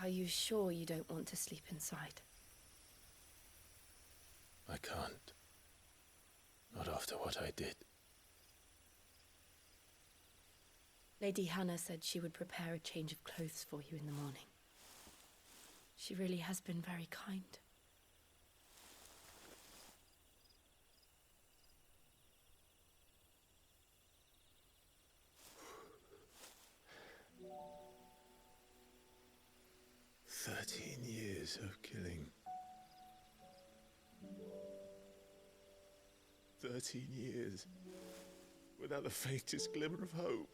Are you sure you don't want to sleep inside? I can't. Not after what I did. Lady Hannah said she would prepare a change of clothes for you in the morning. She really has been very kind. Years of killing. 13 years without the faintest glimmer of hope.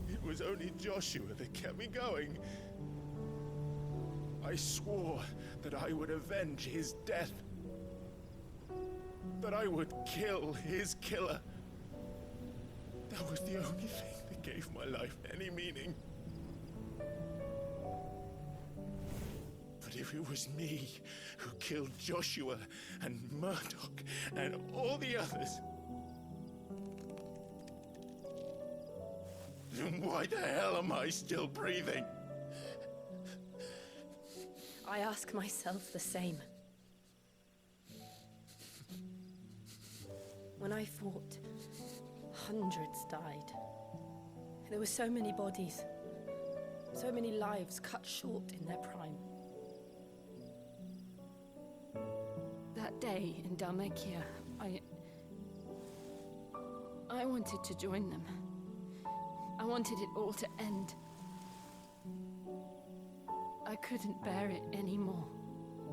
It was only Joshua that kept me going. I swore that I would avenge his death. That I would kill his killer. That was the only thing that gave my life any meaning. But if it was me who killed Joshua and Murdoch and all the others, then why the hell am I still breathing? I ask myself the same. When I fought, hundreds died. There were so many bodies, so many lives cut short in their prime. That day in Dalmacia, I wanted to join them. I wanted it all to end. I couldn't bear it anymore.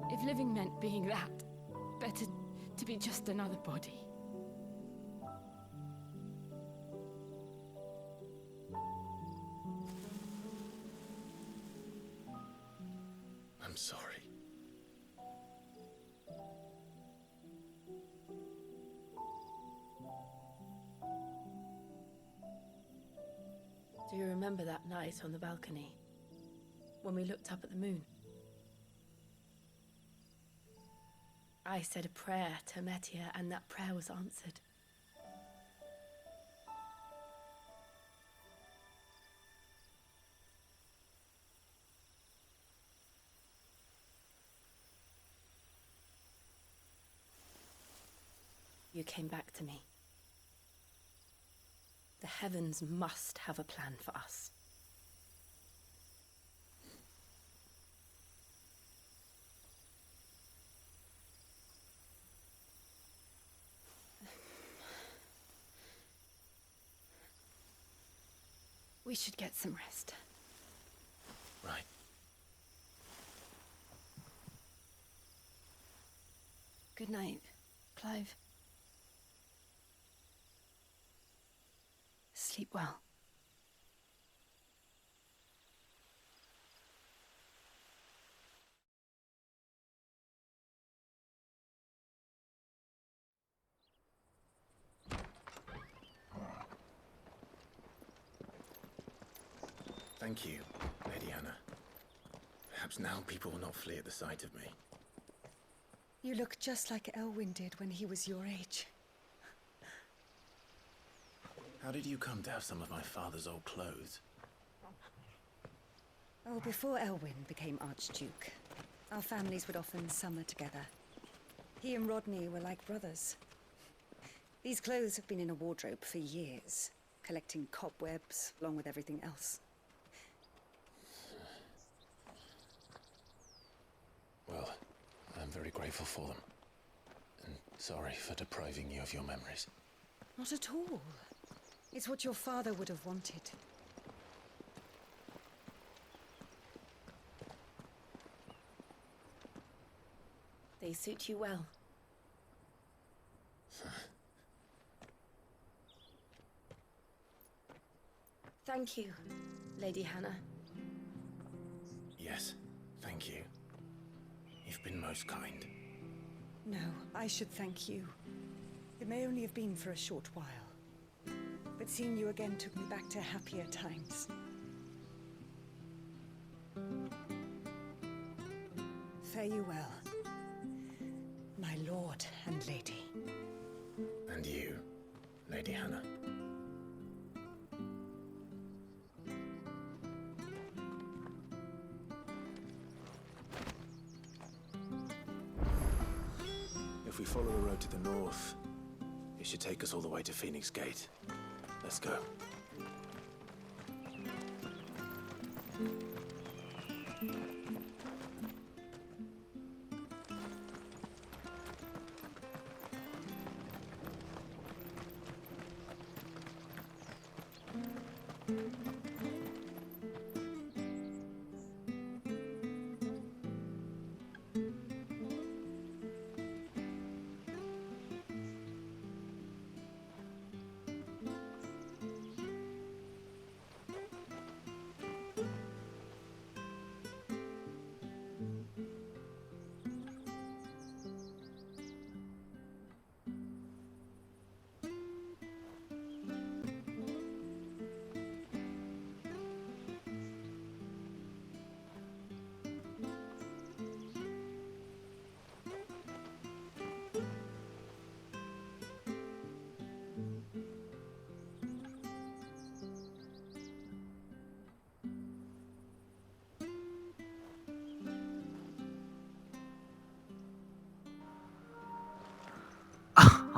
If living meant being that, better to be just another body. I'm sorry. Do you remember that night on the balcony, when we looked up at the moon? I said a prayer to Metia, and that prayer was answered. You came back to me. The heavens must have a plan for us. We should get some rest. Right. Good night, Clive. Sleep well. Thank you, Lady Hannah. Perhaps now people will not flee at the sight of me. You look just like Elwyn did when he was your age. How did you come to have some of my father's old clothes? Oh, before Elwyn became Archduke, our families would often summer together. He and Rodney were like brothers. These clothes have been in a wardrobe for years, collecting cobwebs along with everything else. Well, I'm very grateful for them. And sorry for depriving you of your memories. Not at all. It's what your father would have wanted. They suit you well. Thank you, Lady Hannah. Yes, thank you. You've been most kind. No, I should thank you. It may only have been for a short while. But seeing you again took me back to happier times. Fare you well, my lord and lady. And you, Lady Hannah. If we follow the road to the north, it should take us all the way to Phoenix Gate. Let's go.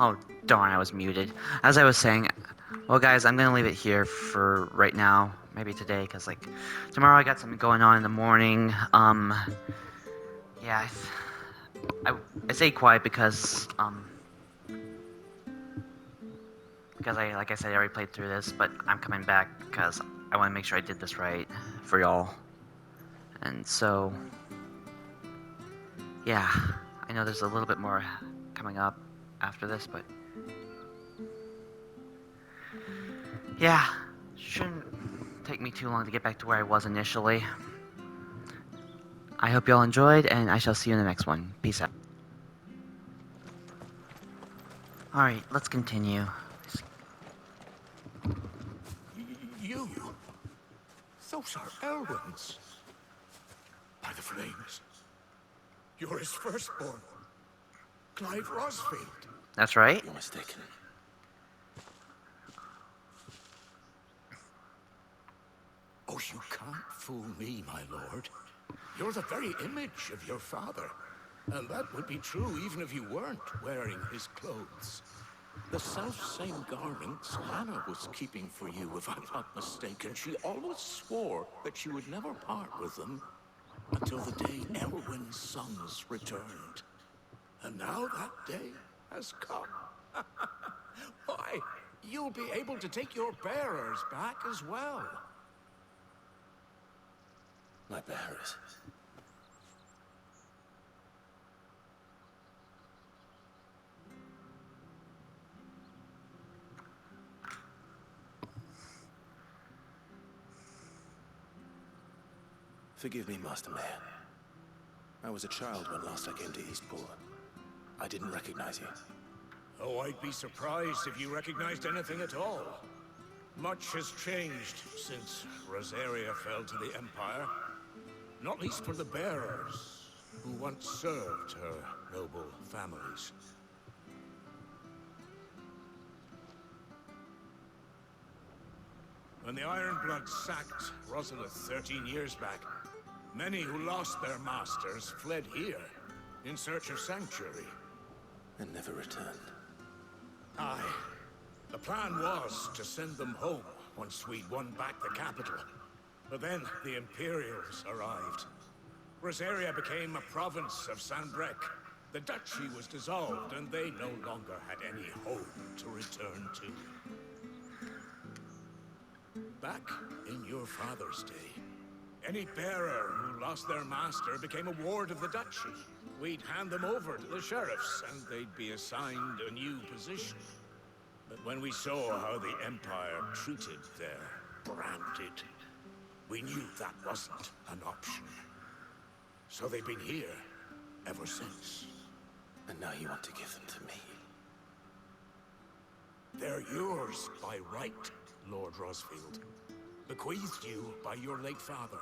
Oh, darn, I was muted. As I was saying, well, guys, I'm gonna leave it here for right now. Maybe today, because, like, tomorrow I got something going on in the morning. Yeah, I say quiet because like I said, I already played through this, but I'm coming back because I want to make sure I did this right for y'all. And so, yeah, I know there's a little bit more coming up after this, but yeah, shouldn't take me too long to get back to where I was initially. I hope y'all enjoyed, and I shall see you in the next one. Peace out. Alright, let's continue. You? Those are Elwyn's. By the flames. You're his firstborn. Clive Rosfield. That's right. You're mistaken. Oh, you can't fool me, my lord. You're the very image of your father. And that would be true even if you weren't wearing his clothes. The self-same garments Hannah was keeping for you, if I'm not mistaken. She always swore that she would never part with them until the day Elwyn's sons returned. And now that day has come. Why, you'll be able to take your bearers back as well. My bearers. Forgive me, Master Mayor. I was a child when last I came to Eastpool. I didn't recognize you. Oh, I'd be surprised if you recognized anything at all. Much has changed since Rosaria fell to the Empire. Not least for the bearers, who once served her noble families. When the Ironbloods sacked Rosalith 13 years back, many who lost their masters fled here, in search of sanctuary. And never returned. Aye. The plan was to send them home once we'd won back the capital. But then the Imperials arrived. Rosaria became a province of Sanbrec. The duchy was dissolved, and they no longer had any home to return to. Back in your father's day, any bearer who lost their master became a ward of the duchy. We'd hand them over to the sheriffs, and they'd be assigned a new position. But when we saw how the Empire treated their branded, we knew that wasn't an option. So they've been here ever since. And now you want to give them to me? They're yours by right, Lord Rosfield. Bequeathed you by your late father.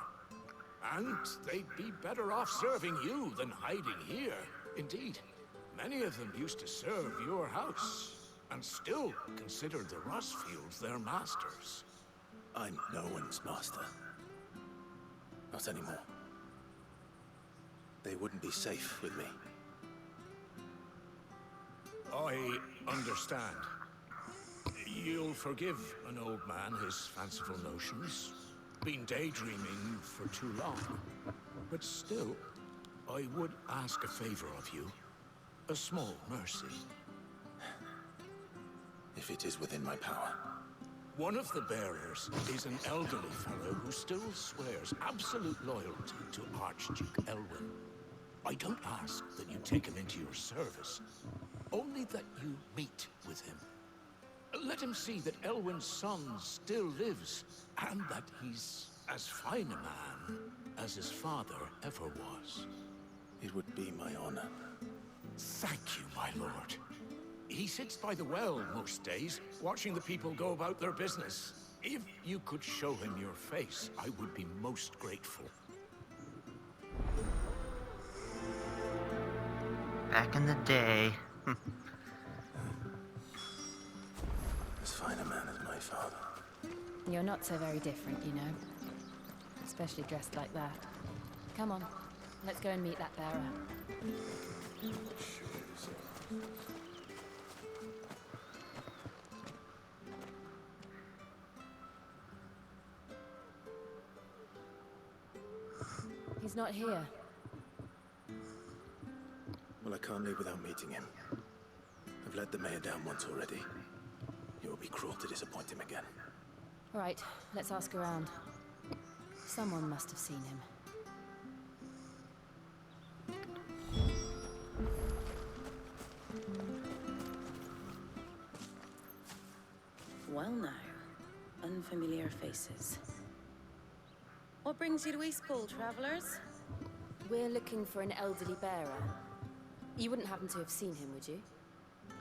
And they'd be better off serving you than hiding here. Indeed, many of them used to serve your house, and still consider the Rosfields their masters. I'm no one's master. Not anymore. They wouldn't be safe with me. I understand. You'll forgive an old man his fanciful notions. Been daydreaming for too long. But still, I would ask a favor of you. A small mercy. If it is within my power. One of the bearers is an elderly fellow who still swears absolute loyalty to Archduke Elwyn. I don't ask that you take him into your service, only that you meet with him. Let him see that Elwyn's son still lives, and that he's as fine a man as his father ever was. It would be my honor. Thank you, my lord. He sits by the well most days, watching the people go about their business. If you could show him your face, I would be most grateful. Back in the day. As fine a man as my father. You're not so very different, you know. Especially dressed like that. Come on, let's go and meet that bearer. He's not here. Well, I can't leave without meeting him. I've let the mayor down once already. It would be cruel to disappoint him again. All right, let's ask around. Someone must have seen him. Well now, unfamiliar faces. What brings you to Eastpool, travelers? We're looking for an elderly bearer. You wouldn't happen to have seen him, would you?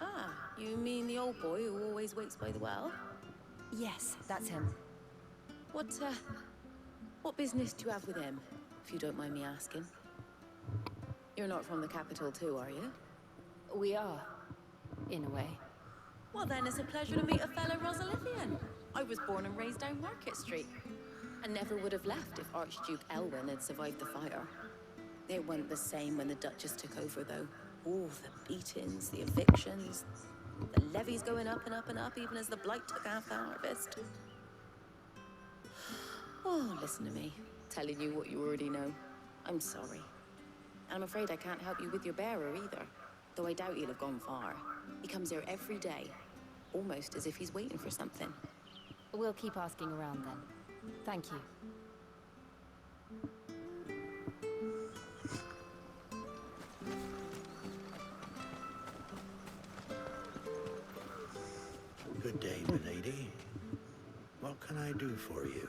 Ah, you mean the old boy who always waits by the well? Yes, that's him. What business do you have with him, if you don't mind me asking? You're not from the capital too, are you? We are, in a way. Well then, it's a pleasure to meet a fellow Rosalifian. I was born and raised down Market Street. And never would have left if Archduke Elwyn had survived the fire. It wasn't the same when the Duchess took over, though. All the beatings, the evictions, the levies going up and up and up, even as the blight took half the harvest. Oh, listen to me, telling you what you already know. I'm sorry. And I'm afraid I can't help you with your bearer either, though I doubt he'll have gone far. He comes here every day, almost as if he's waiting for something. We'll keep asking around then. Thank you. Good day, milady. What can I do for you?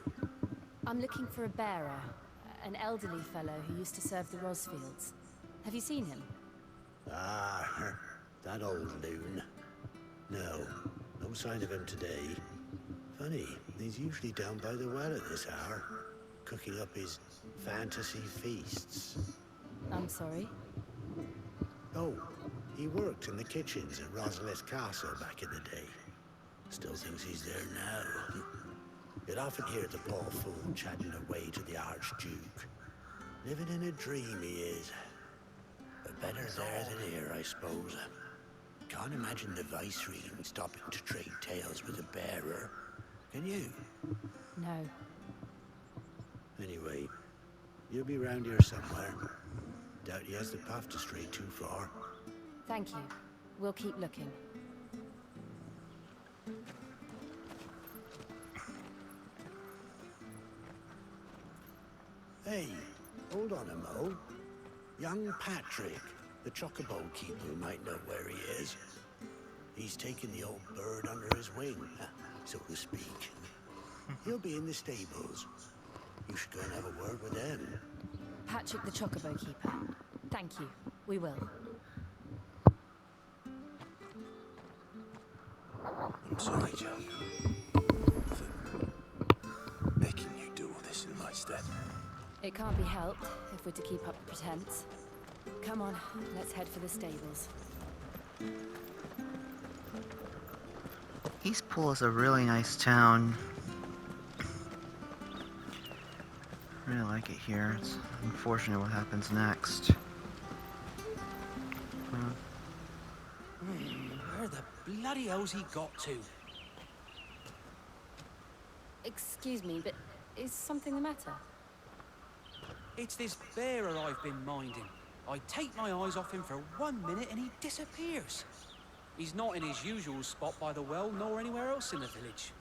I'm looking for a bearer, an elderly fellow who used to serve the Rosfields. Have you seen him? Ah, that old loon. No sign of him today. Funny, he's usually down by the well at this hour, cooking up his fantasy feasts. I'm sorry? Oh, he worked in the kitchens at Rosalith Castle back in the day. Still thinks he's there now. You'd often hear the poor fool chatting away to the Archduke. Living in a dream he is. But better there than here, I suppose. Can't imagine the Viceroy stopping to trade tales with a bearer. Can you? No. Anyway, you'll be round here somewhere. Doubt he has the path to stray too far. Thank you. We'll keep looking. Hey, hold on a mo. Young Patrick, the chocobo keeper, might know where he is. He's taken the old bird under his wing, so to speak. He'll be in the stables. You should go and have a word with them. Patrick the Chocobo Keeper. Thank you. We will. I'm sorry, Joe. For making you do all this in my stead. It can't be helped if we're to keep up the pretense. Come on, let's head for the stables. Eastpool is a really nice town. I really like it here. It's unfortunate what happens next. the bloody hell's he got to? Excuse me, but is something the matter? It's this bearer I've been minding. I take my eyes off him for 1 minute and he disappears. He's not in his usual spot by the well, nor anywhere else in the village.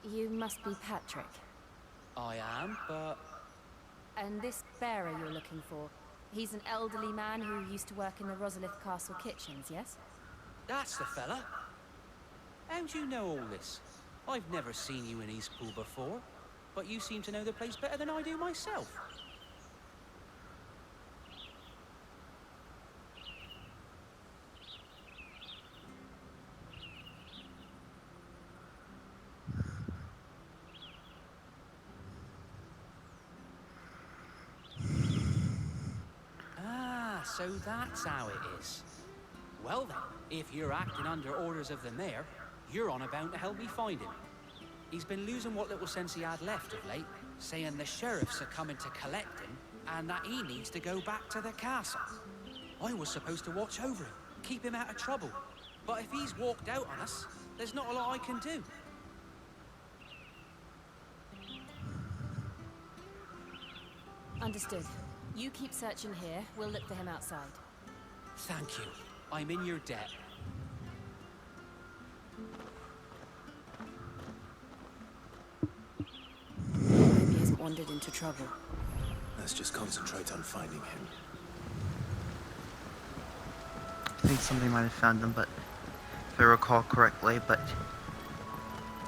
You must be Patrick. I am, but... And this bearer you're looking for, he's an elderly man who used to work in the Rosalith Castle kitchens, yes? That's the fella. How do you know all this? I've never seen you in Eastpool before, but you seem to know the place better than I do myself. So that's how it is. Well then, if you're acting under orders of the mayor, you're on about to help me find him. He's been losing what little sense he had left of late, saying the sheriffs are coming to collect him, and that he needs to go back to the castle. I was supposed to watch over him, keep him out of trouble. But if he's walked out on us, there's not a lot I can do. Understood. You keep searching here, we'll look for him outside. Thank you. I'm in your debt. Hope he hasn't wandered into trouble. Let's just concentrate on finding him. I think somebody might have found them, but if I recall correctly, but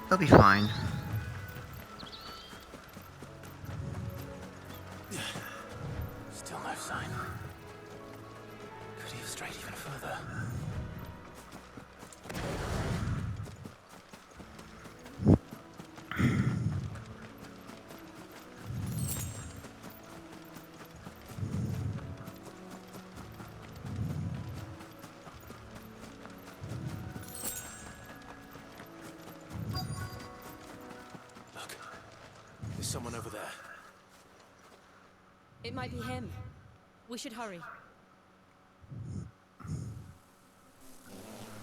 they'll be fine. Still no sign. Could he have strayed even further? Look, there's someone over there. It might be him. We should hurry.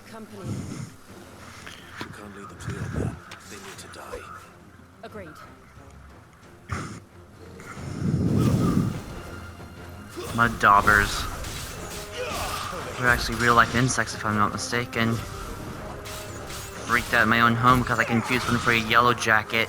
Company. We can't lead them to the old man. They need to die. Agreed. Mud daubers. They're actually real-life insects, if I'm not mistaken. Freaked out in my own home because I confused one for a yellow jacket.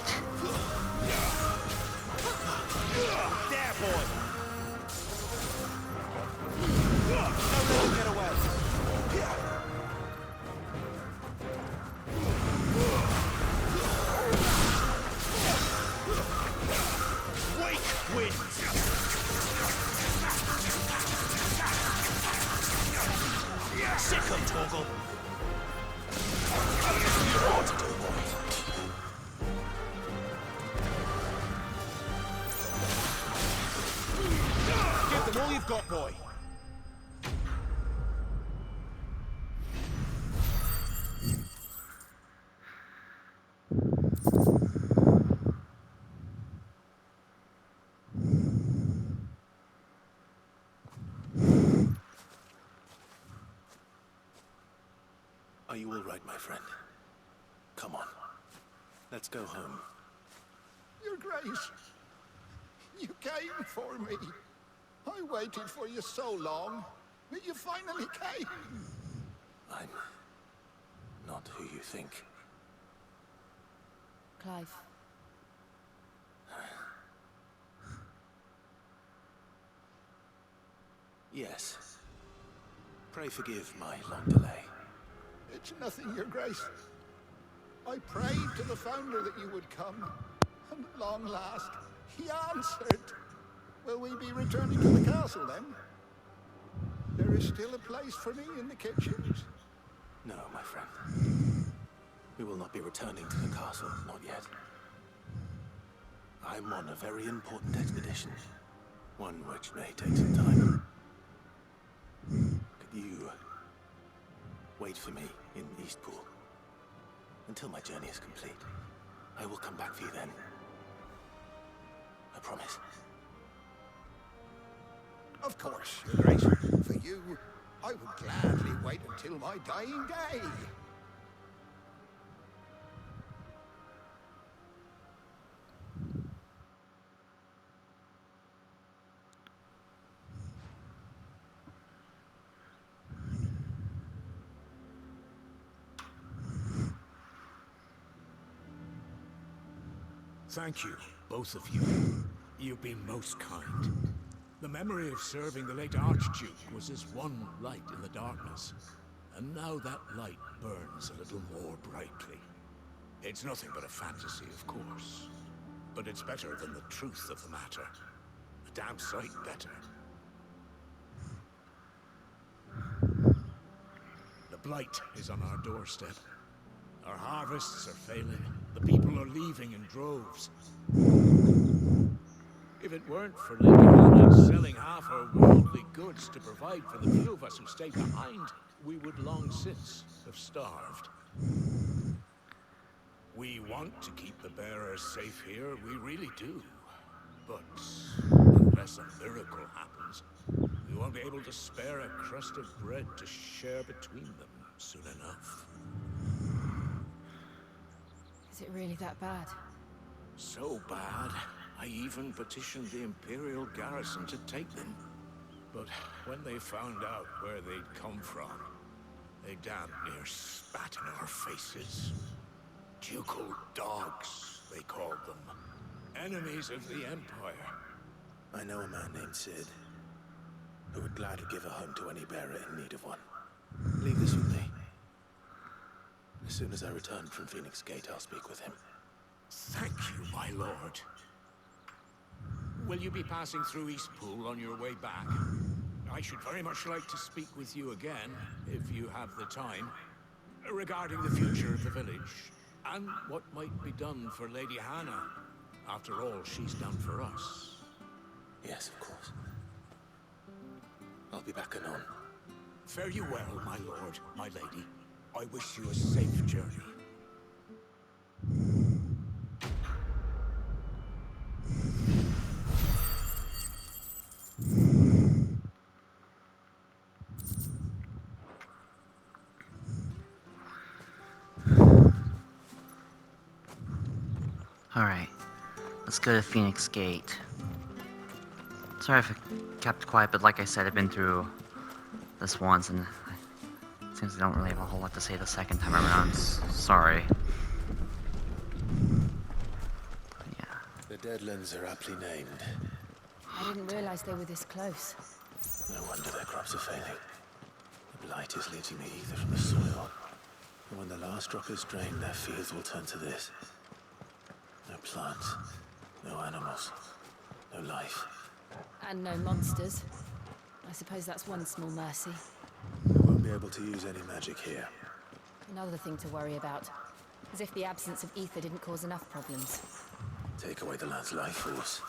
Give them all you've got, boy. Are you all right, my friend? Come on. Let's go home. Your Grace, you came for me. I waited for you so long, but you finally came. I'm not who you think. Clive. Yes. Pray forgive my long delay. It's nothing, Your Grace. I prayed to the Founder that you would come, and at long last, he answered. Will we be returning to the castle, then? There is still a place for me in the kitchens. No, my friend. We will not be returning to the castle, not yet. I'm on a very important expedition. One which may take some time. Could you wait for me in Eastpool until my journey is complete? I will come back for you then. I promise. Of course, Your Grace. For you, I would gladly till my dying day. Thank you, both of you. You've been most kind. The memory of serving the late Archduke was as one light in the darkness, and now that light burns a little more brightly. It's nothing but a fantasy, of course, but it's better than the truth of the matter. A damn sight better. The blight is on our doorstep. Our harvests are failing. The people are leaving in droves. If it weren't for Lady Hannah selling half her worldly goods to provide for the few of us who stay behind, we would long since have starved. We want to keep the bearers safe here, we really do. But unless a miracle happens, we won't be able to spare a crust of bread to share between them soon enough. Is it really that bad? So bad, I even petitioned the Imperial garrison to take them. But when they found out where they'd come from, they damn near spat in our faces. Ducal dogs, they called them. Enemies of the Empire. I know a man named Sid, who would gladly give a home to any bearer in need of one. Leave this with me. As soon as I return from Phoenix Gate, I'll speak with him. Thank you, my lord. Will you be passing through Eastpool on your way back? I should very much like to speak with you again, if you have the time, regarding the future of the village, and what might be done for Lady Hannah, after all she's done for us. Yes, of course. I'll be back anon. Fare you well, my lord, my lady. I wish you a safe journey. Alright, let's go to Phoenix Gate. Sorry if I kept quiet, but like I said, I've been through this once, and it seems I don't really have a whole lot to say the second time around. Sorry. Yeah. The Deadlands are aptly named. I didn't realize they were this close. No wonder their crops are failing. The blight is leaching the ether from the soil. And when the last drop is drained, their fields will turn to this. No plants, no animals, no life. And no monsters. I suppose that's one small mercy. We won't be able to use any magic here. Another thing to worry about. As if the absence of ether didn't cause enough problems. Take away the land's life force,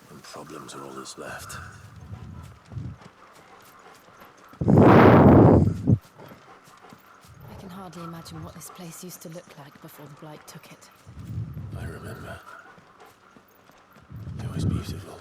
and problems are all that's left. I can hardly imagine what this place used to look like before the Blight took it. I remember. It was beautiful.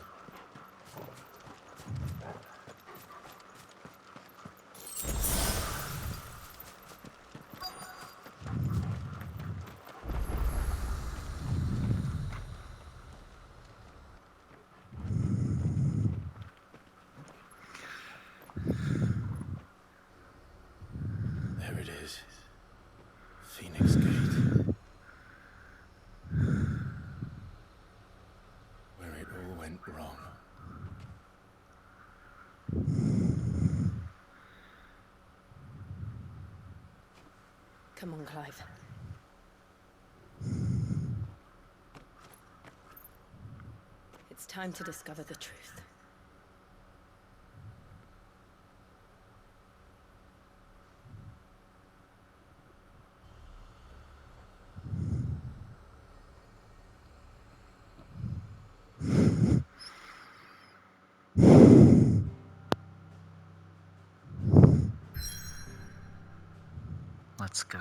There it is. Phoenix Gate. Where it all went wrong. Come on, Clive. It's time to discover the truth. Let's go.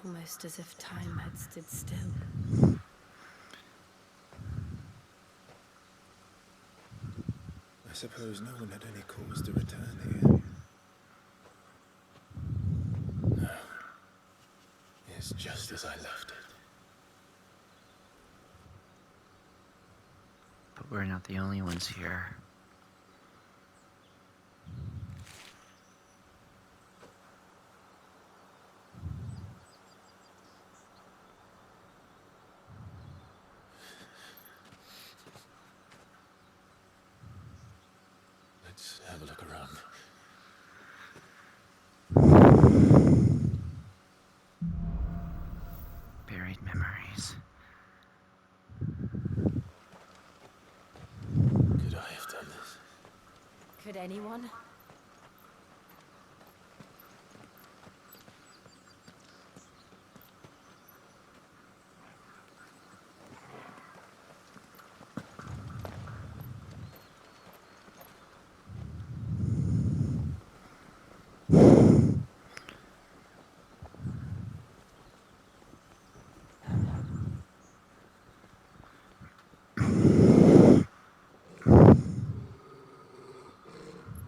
Almost as if time had stood still. I suppose no one had any cause to return here. No. It's just as I left it. But we're not the only ones here. Let's have a look around. Buried memories. Could I have done this? Could anyone?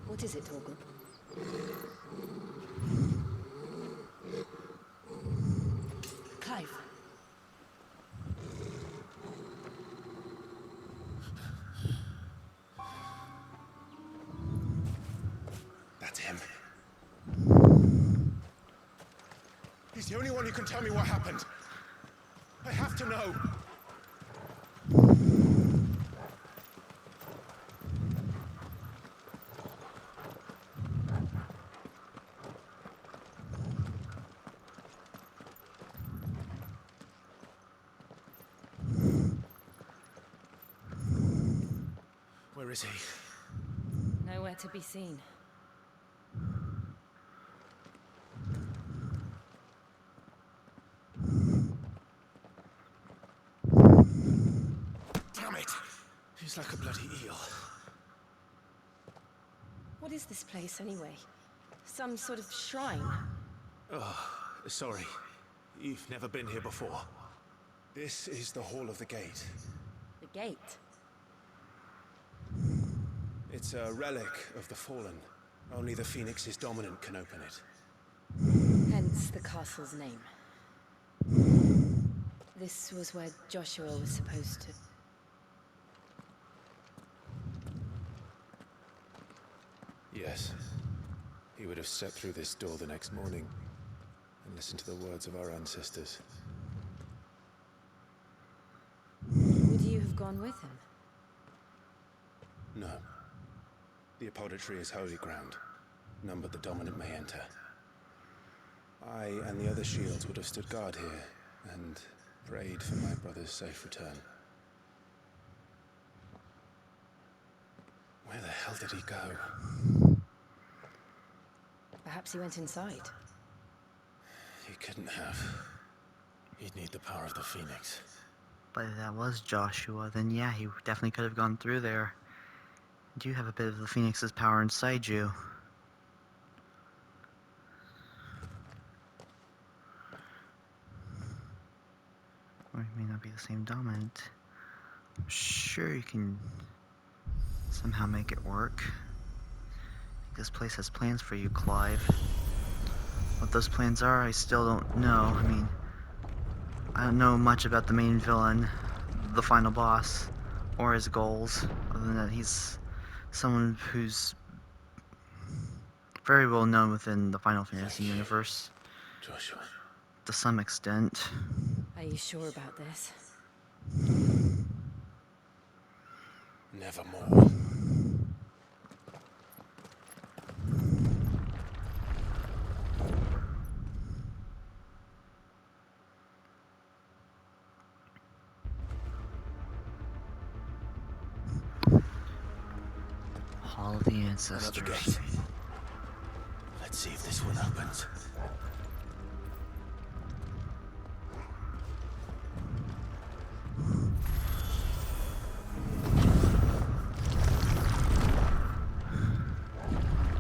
What is it, Torgal? Clive. That's him. He's the only one who can tell me what happened. I have to know. Where is he? Nowhere to be seen. Damn it! He's like a bloody eel. What is this place, anyway? Some sort of shrine? Oh, sorry. You've never been here before. This is the Hall of the Gate. The gate? It's a relic of the Fallen. Only the Phoenix's dominant can open it. Hence the castle's name. This was where Joshua was supposed to... Yes. He would have stepped through this door the next morning and listened to the words of our ancestors. Would you have gone with him? No. The apodatory is holy ground. None but the dominant may enter. I and the other shields would have stood guard here and prayed for my brother's safe return. Where the hell did he go? Perhaps he went inside. He couldn't have. He'd need the power of the Phoenix. But if that was Joshua, then yeah, he definitely could have gone through there. You do have a bit of the Phoenix's power inside you. Or it may not be the same dominant. I'm sure you can somehow make it work. I think this place has plans for you, Clive. What those plans are, I still don't know. I mean, I don't know much about the main villain, the final boss, or his goals, other than that he's someone who's very well known within the Final Fantasy universe. Joshua. To some extent. Are you sure about this? Nevermore. Hall of the Another Ancestors. gate. Let's see if this one opens.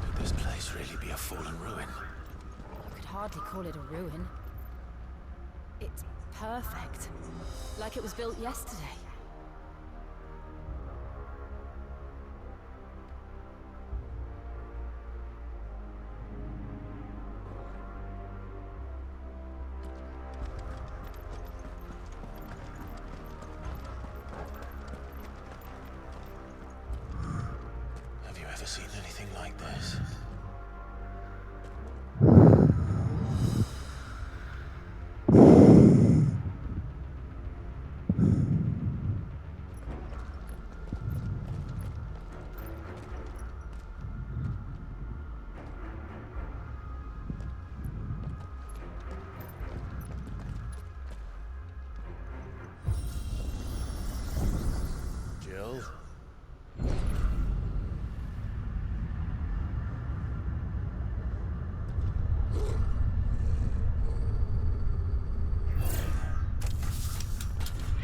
Could this place really be a fallen ruin? You could hardly call it a ruin. perfect. Like it was built yesterday. Have you ever seen anything like this? Jill?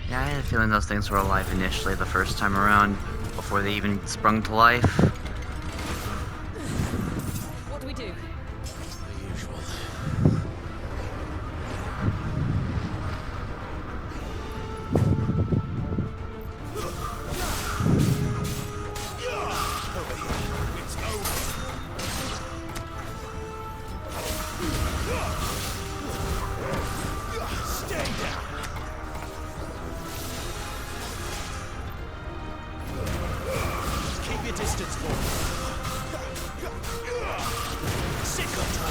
Yeah, I had a feeling those things were alive initially the first time around, before they even sprung to life. What do we do? The usual. Keep your distance, boy. Sit control.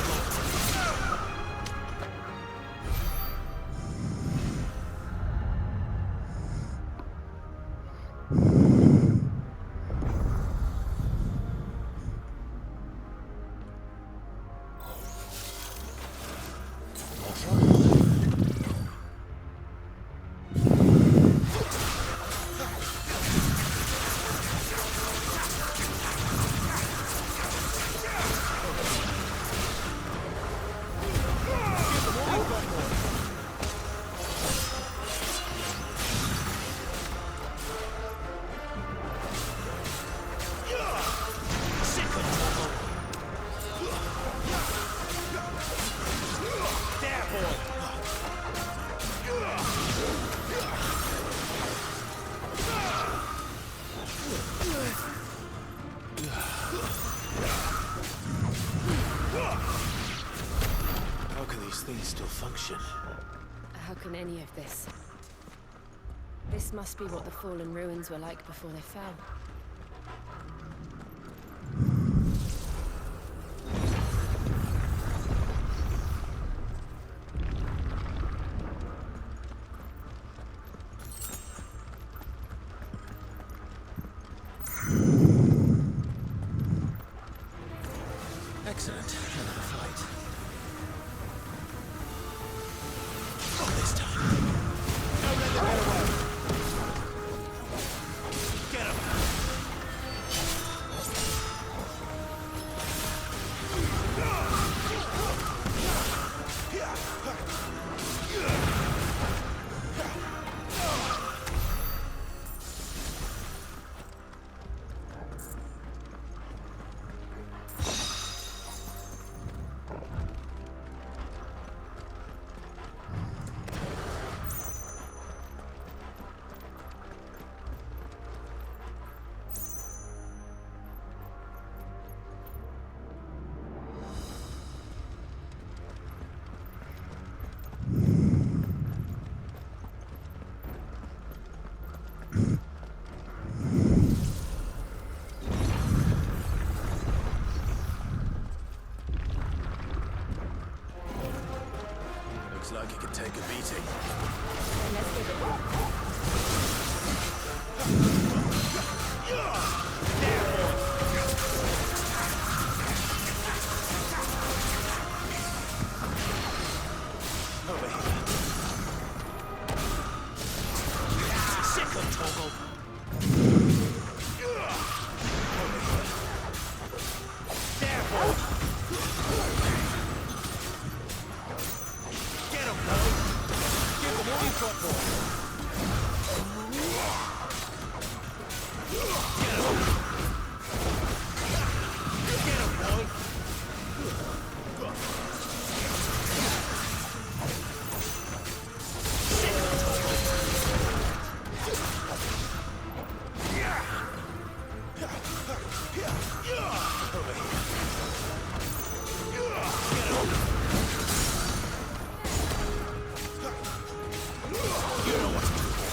Sit control. There, boy. How can these things still function? How can any of this? This must be what the fallen ruins were like before they fell. Excellent. Another fight. Not this time. Don't let them get away. Get him.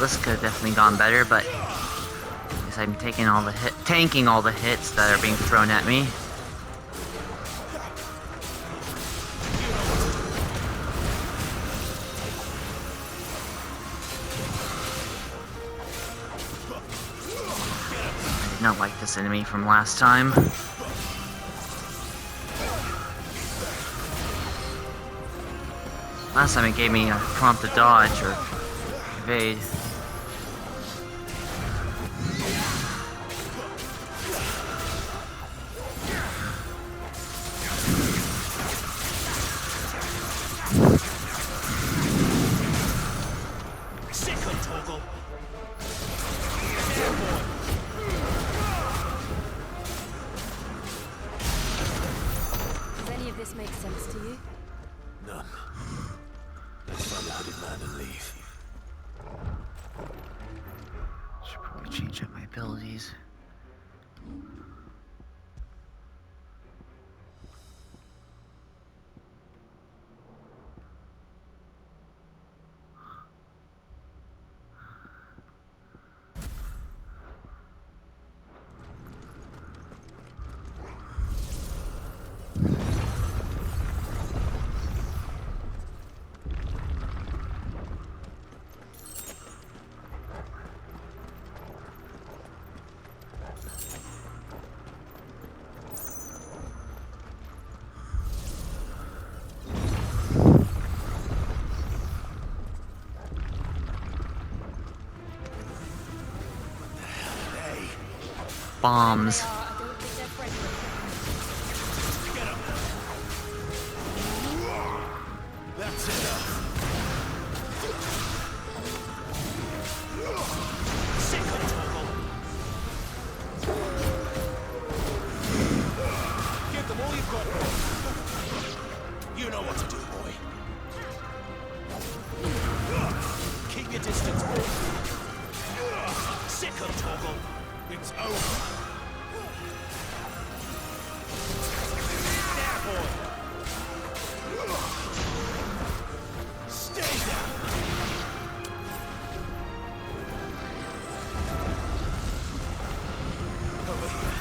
this could have definitely gone better, but I guess I'm tanking all the hits that are being thrown at me. I did not like this enemy from last time. Last time it gave me a prompt to dodge or evade. Does any of this make sense to you? None. Let's find the hooded man and leave. Should probably change up my abilities. Bombs. That's enough. Sick of trouble. Give them all you've got. You know what to do, boy. Keep your distance, boy. Sick of trouble. It's over. There, boy. Stay down. Over here.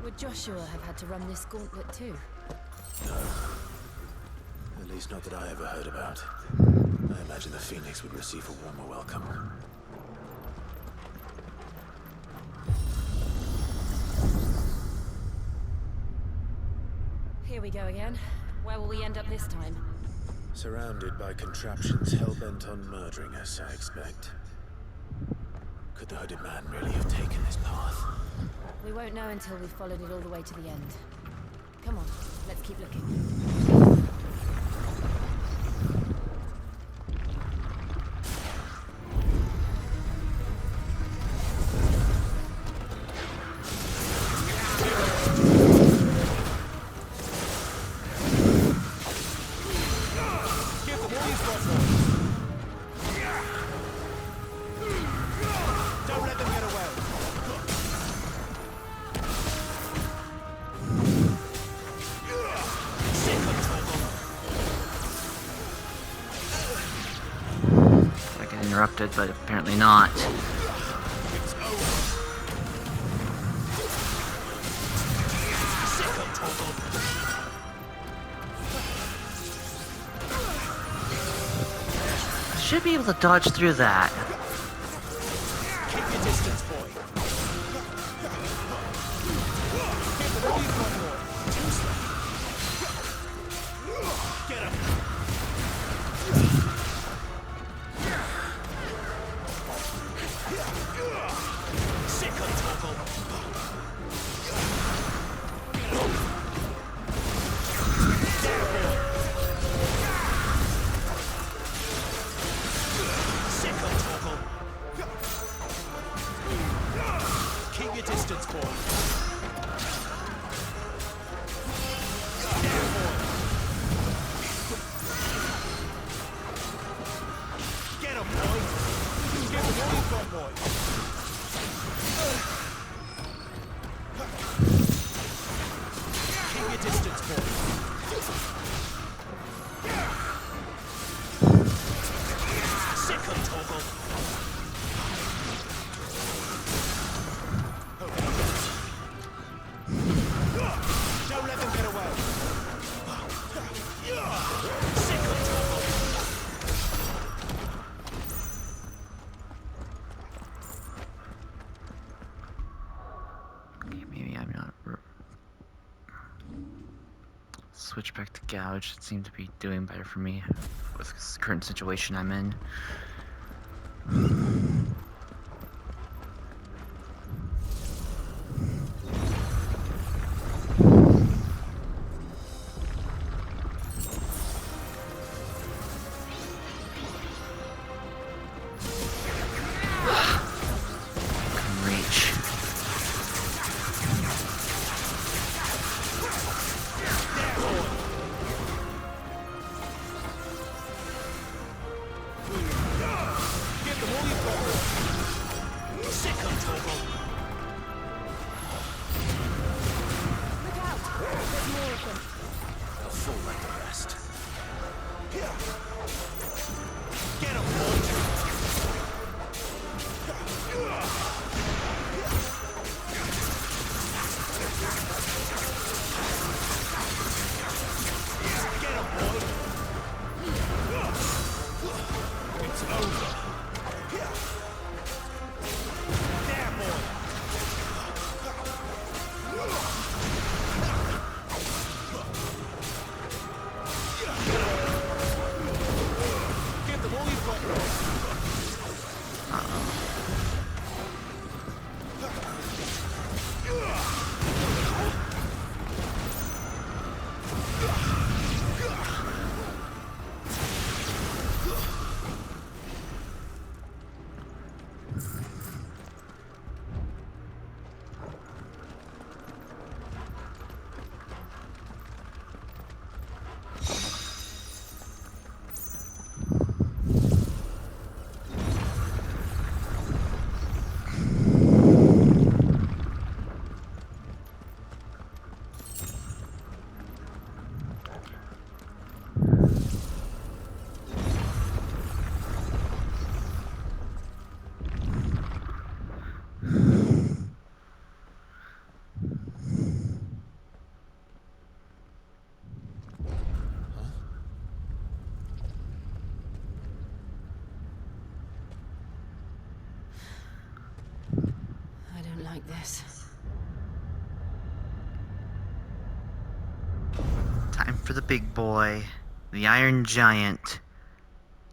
Would Joshua have had to run this gauntlet too? At least not that I ever heard about. I imagine the Phoenix would receive a warmer welcome. Here we go again. Where will we end up this time? Surrounded by contraptions hell-bent on murdering us, I expect. Could the hooded man really have taken this path? We won't know until we've followed it all the way to the end. Come on, let's keep looking. Don't let them get away. I get interrupted, but apparently not. I should be able to dodge through that. Keep your distance, boy. Give them all you've got, boy. Too slow. Get him. Sick of trouble. There, boy. Sick of trouble. switch back to Gouge. It seemed to be doing better for me with this current situation I'm in. Like this. Time for the big boy, the Iron Giant.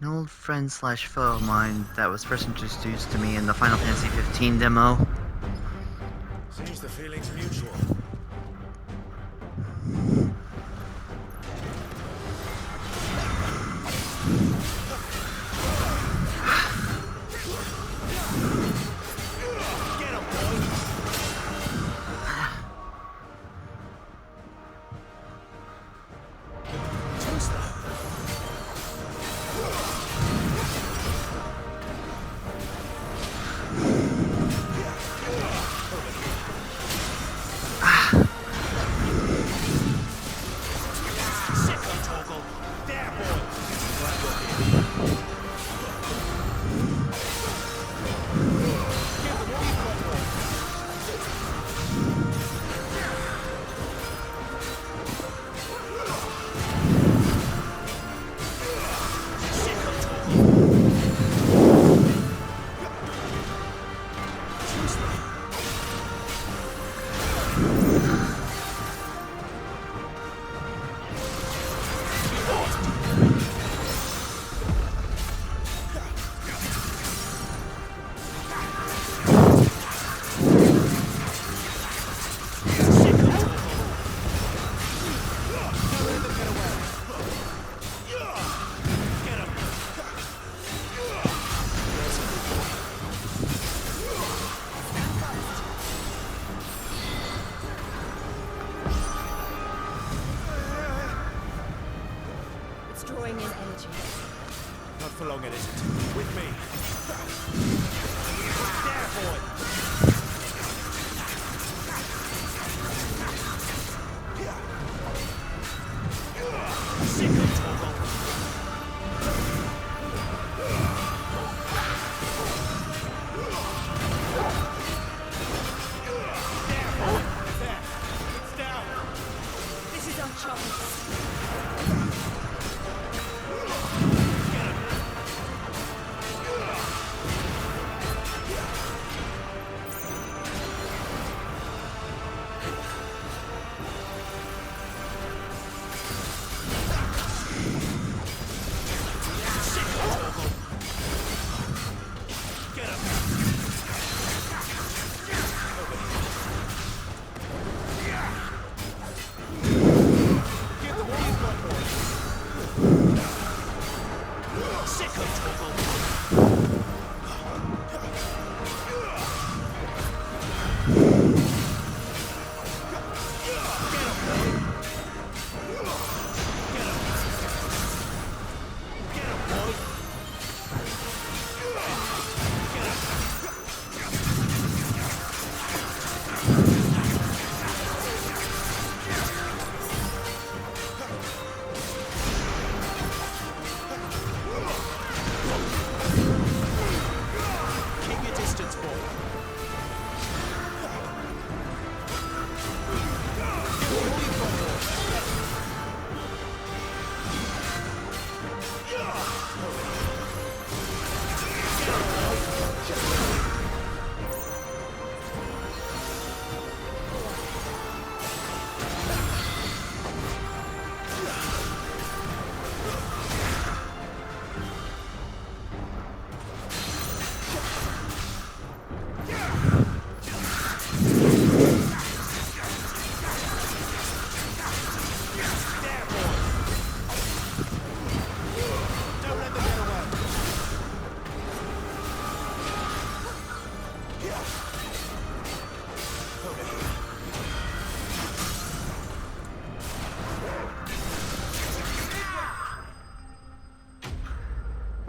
An old friend slash foe of mine that was first introduced to me in the Final Fantasy 15 demo. Seems the feeling's mutual. For long it isn't. With me. There, boy. Sick of Toggle. There, boy. There. It's down. This is our chance.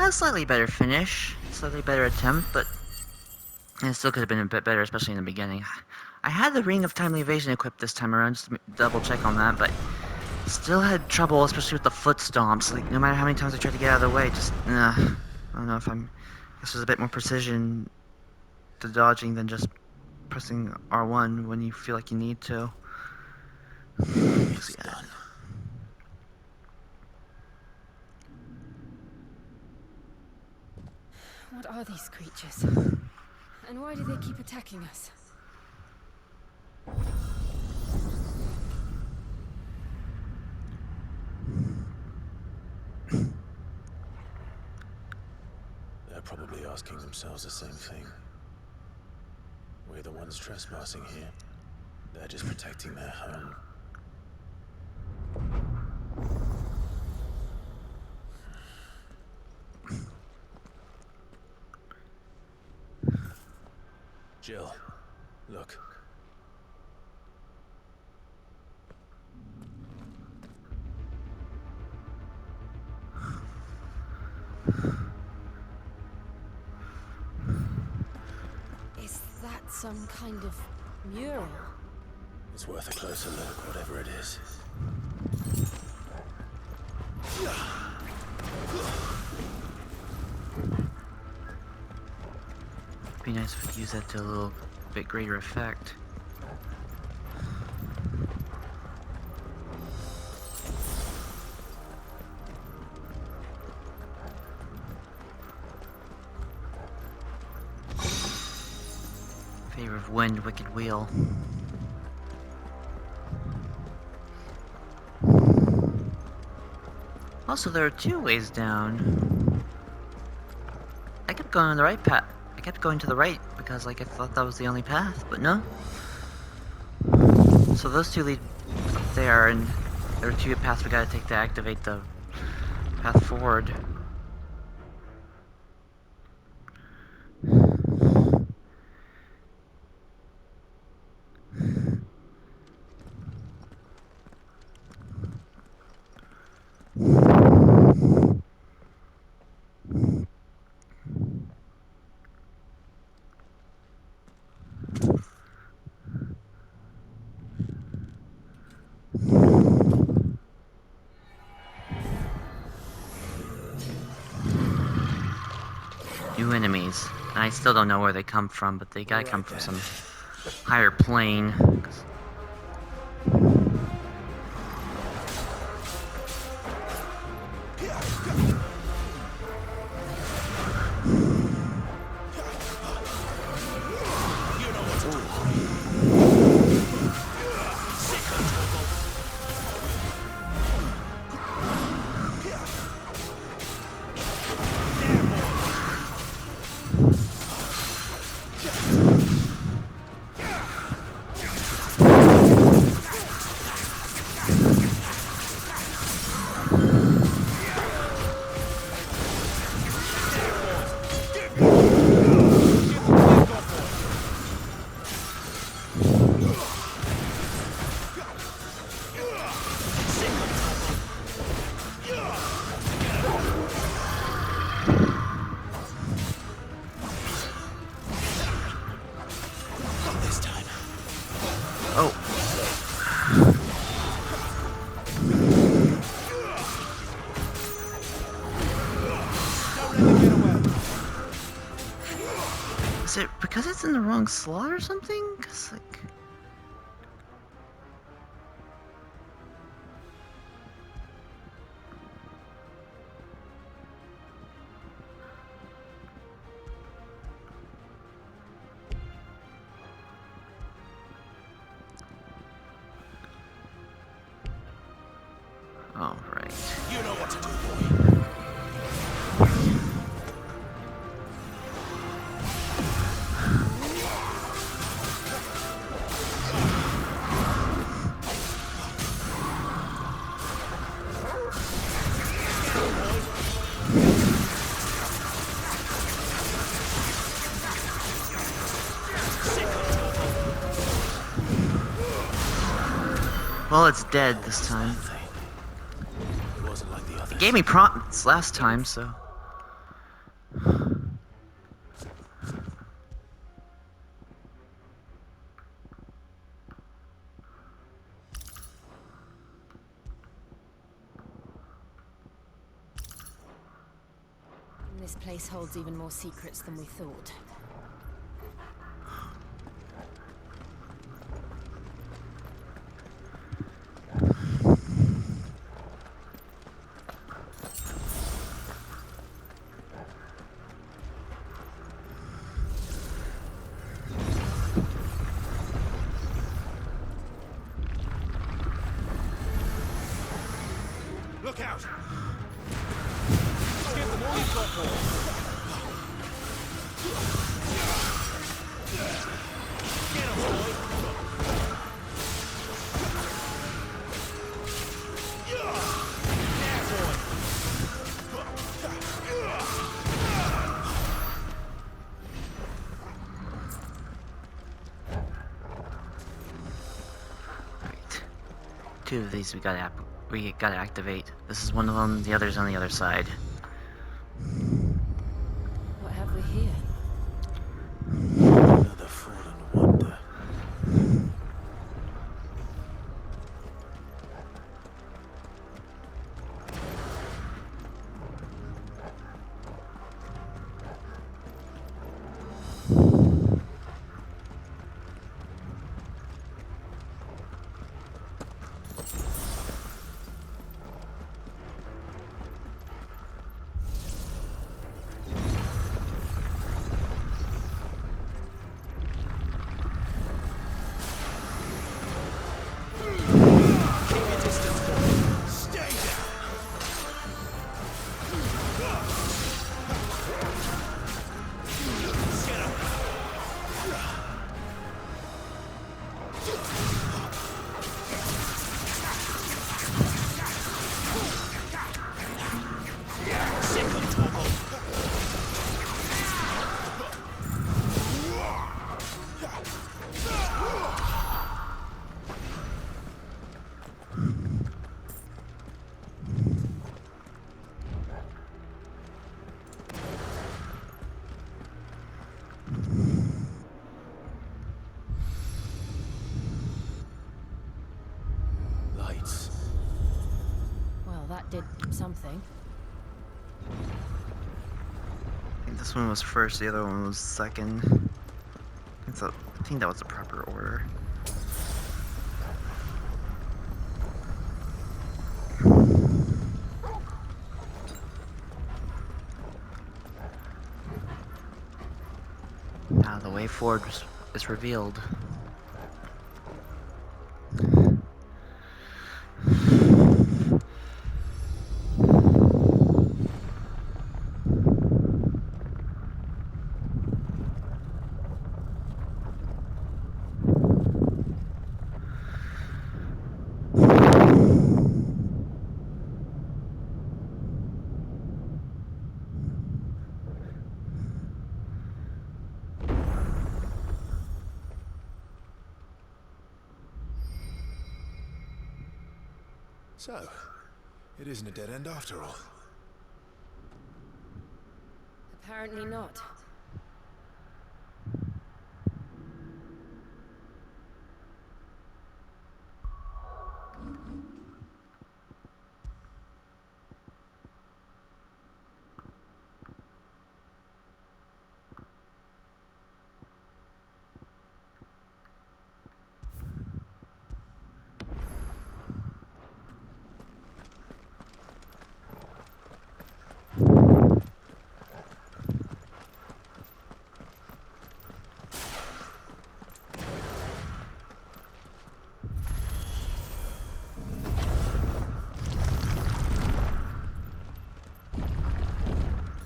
a slightly better finish, slightly better attempt, but it still could have been a bit better, especially in the beginning. I had the Ring of Timely Evasion equipped this time around, just to double check on that, but still had trouble, especially with the foot stomps. Like, no matter how many times I tried to get out of the way, just, I don't know if I guess there's a bit more precision to dodging than just pressing R1 when you feel like you need to. It's done. What are these creatures? And why do they keep attacking us? They're probably asking themselves the same thing. We're the ones trespassing here. They're just protecting their home. Jill, look. Is that some kind of mural? It's worth a closer look, whatever it is. Be nice if we could use that to a little bit greater effect. Favor of wind, wicked wheel. Also, there are two ways down. I kept going on the right path. I kept going to the right because, like, I thought that was the only path, but no. So those two lead up there, and there are two paths we gotta take to activate the path forward. New enemies. And I still don't know where they come from, but they gotta come from some higher plane. Is it because it's in the wrong slot or something? 'Cause, like... All right. You know what to do, boy. Well, it's dead this time. It wasn't like the others. It gave me prompts last time, so... This place holds even more secrets than we thought. Look out! Let's get them all you've got for us. Get him, boy! Right. Two of these we gotta activate. This is one of them, the other's on the other side. What have we here? Another fallen wonder. Lights. Well, that did something. I think this one was first, the other one was second. I think that was the proper order. Now the way forward is revealed. So, it isn't a dead end after all. Apparently not.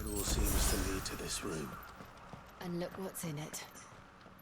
It all seems to lead to this room. And look what's in it.